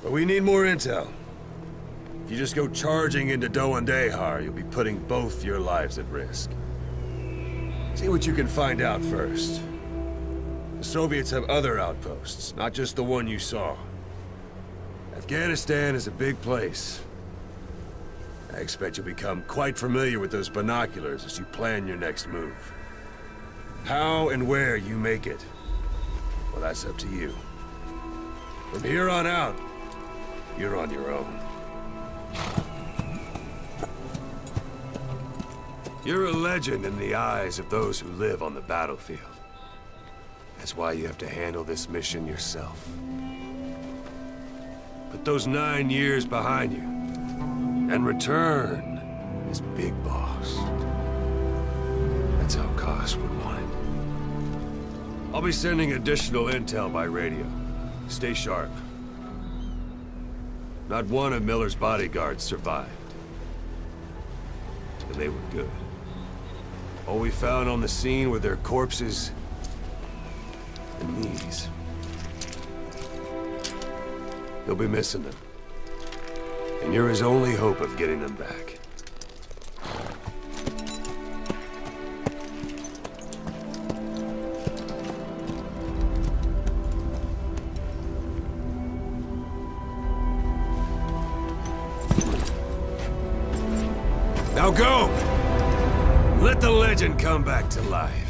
But we need more intel. If you just go charging into Dehar, you'll be putting both your lives at risk. See what you can find out first. The Soviets have other outposts, not just the one you saw. Afghanistan is a big place. I expect you'll become quite familiar with those binoculars as you plan your next move. How and where you make it, well, that's up to you. From here on out, you're on your own. You're a legend in the eyes of those who live on the battlefield. That's why you have to handle this mission yourself. Put those 9 years behind you, and return as Big Boss. That's how Koss would want it. I'll be sending additional intel by radio. Stay sharp. Not one of Miller's bodyguards survived. And they were good. All we found on the scene were their corpses and knees. You'll be missing them. And you're his only hope of getting them back. Now go! Let the legend come back to life.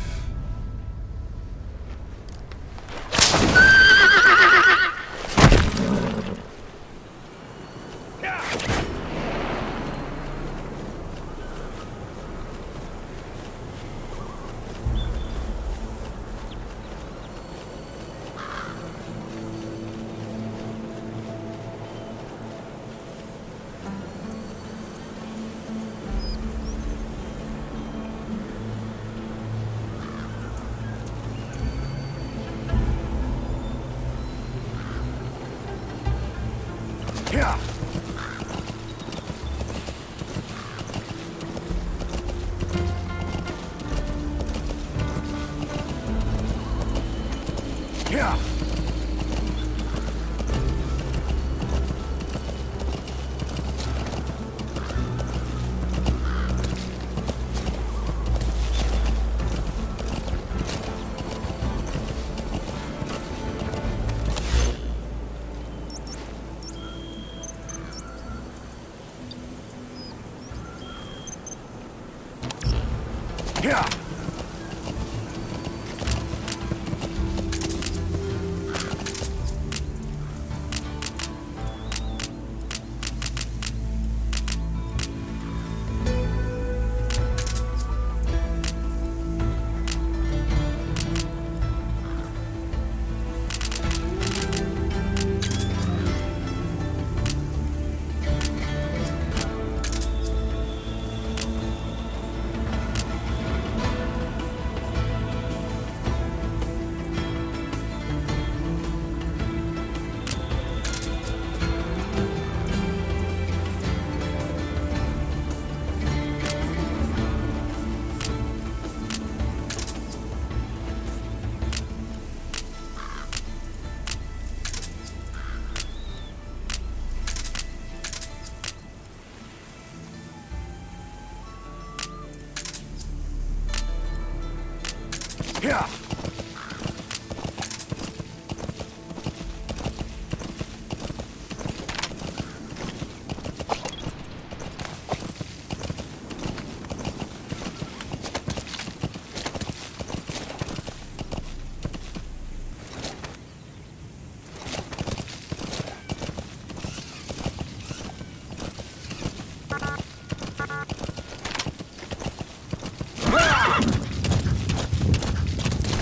Yeah. Yeah. Yeah.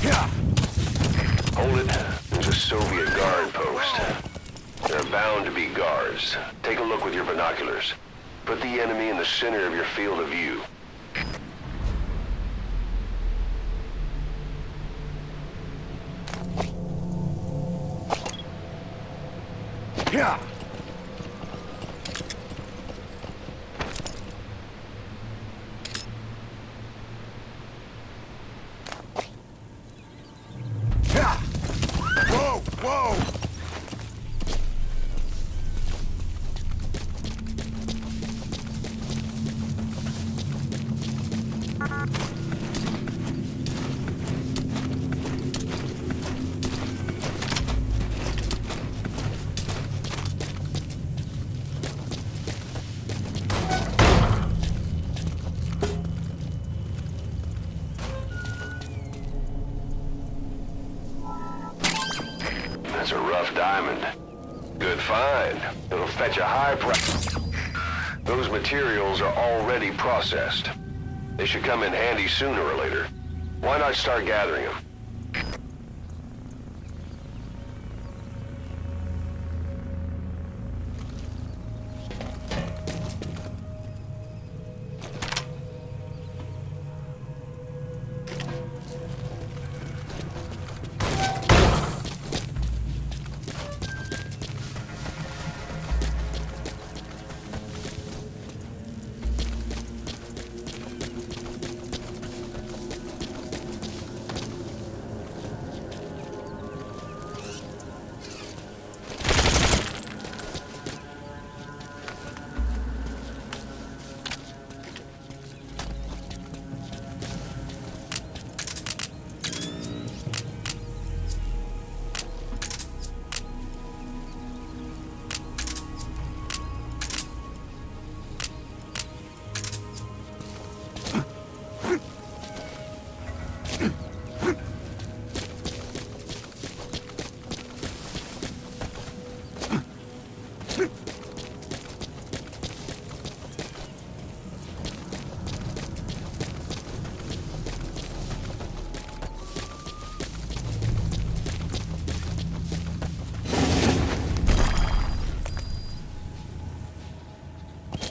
Yeah. Hold it. There's a Soviet guard post. There are bound to be guards. Take a look with your binoculars. Put the enemy in the center of your field of view. Yeah. Whoa! Whoa! Fine. It'll fetch a high price. Those materials are already processed. They should come in handy sooner or later. Why not start gathering them?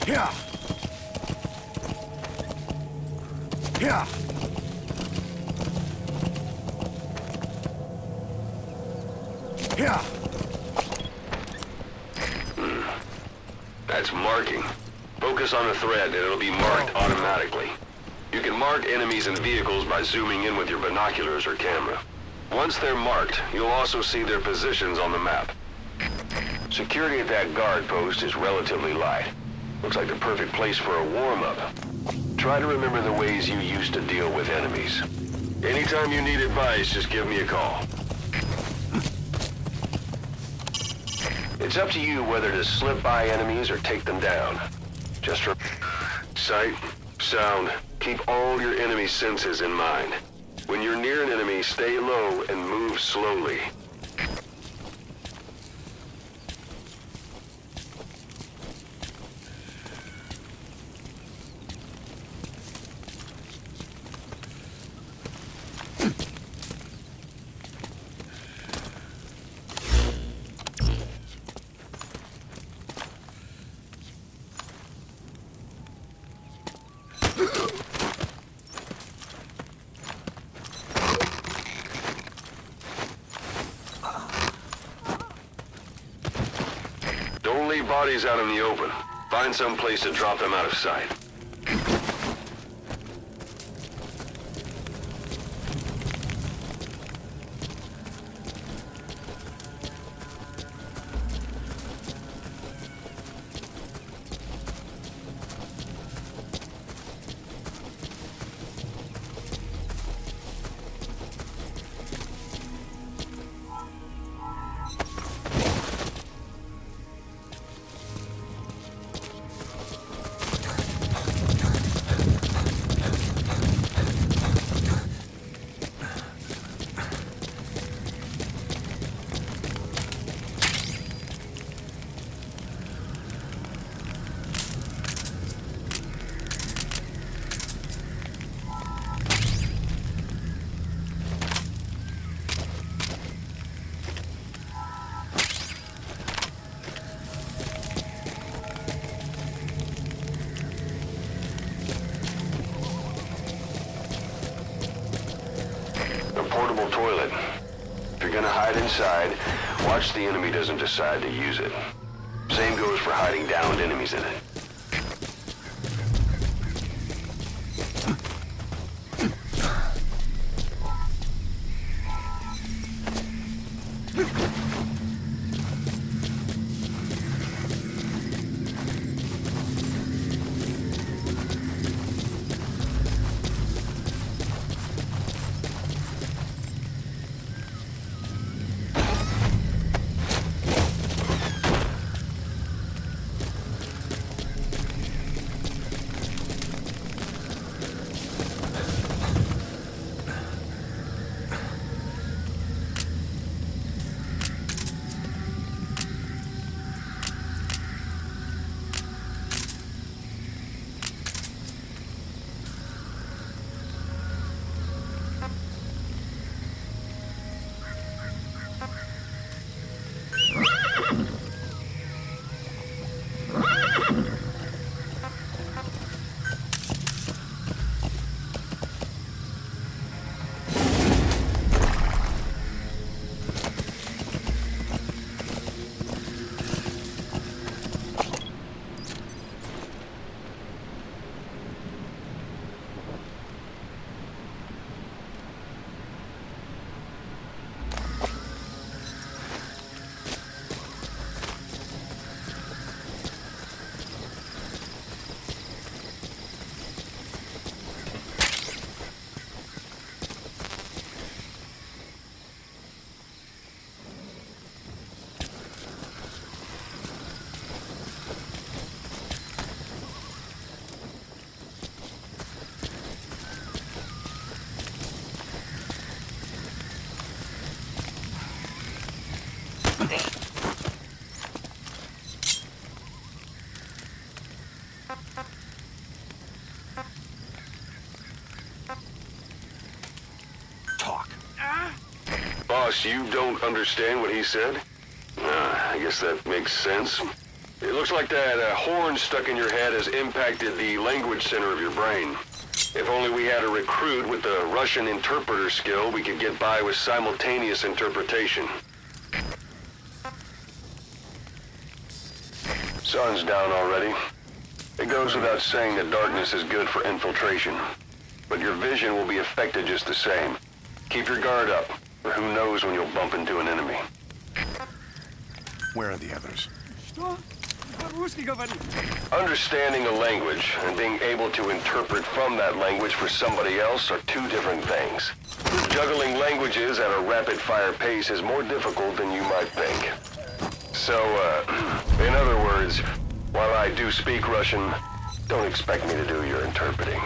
Yeah. Yeah. Yeah. That's marking. Focus on a thread and it'll be marked automatically. You can mark enemies and vehicles by zooming in with your binoculars or camera. Once they're marked, you'll also see their positions on the map. Security at that guard post is relatively light. Looks like the perfect place for a warm-up. Try to remember the ways you used to deal with enemies. Anytime you need advice, just give me a call. It's up to you whether to slip by enemies or take them down. Just for sight, sound, keep all your enemy senses in mind. When you're near an enemy, stay low and move slowly. Don't leave bodies out in the open. Find some place to drop them out of sight. Portable toilet. If you're gonna hide inside, watch the enemy doesn't decide to use it. Same goes for hiding downed enemies in it. Talk. Boss, you don't understand what he said? I guess that makes sense. It looks like that horn stuck in your head has impacted the language center of your brain. If only we had a recruit with the Russian interpreter skill, we could get by with simultaneous interpretation. Sun's down already. It goes without saying that darkness is good for infiltration. But your vision will be affected just the same. Keep your guard up, or who knows when you'll bump into an enemy. Where are the others? Understanding a language and being able to interpret from that language for somebody else are two different things. Juggling languages at a rapid-fire pace is more difficult than you might think. So, in other words, while I do speak Russian, don't expect me to do your interpreting.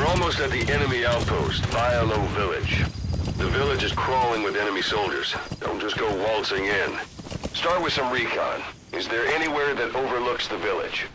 Almost at the enemy outpost, Vialo Village. The village is crawling with enemy soldiers. Don't just go waltzing in. Start with some recon. Is there anywhere that overlooks the village?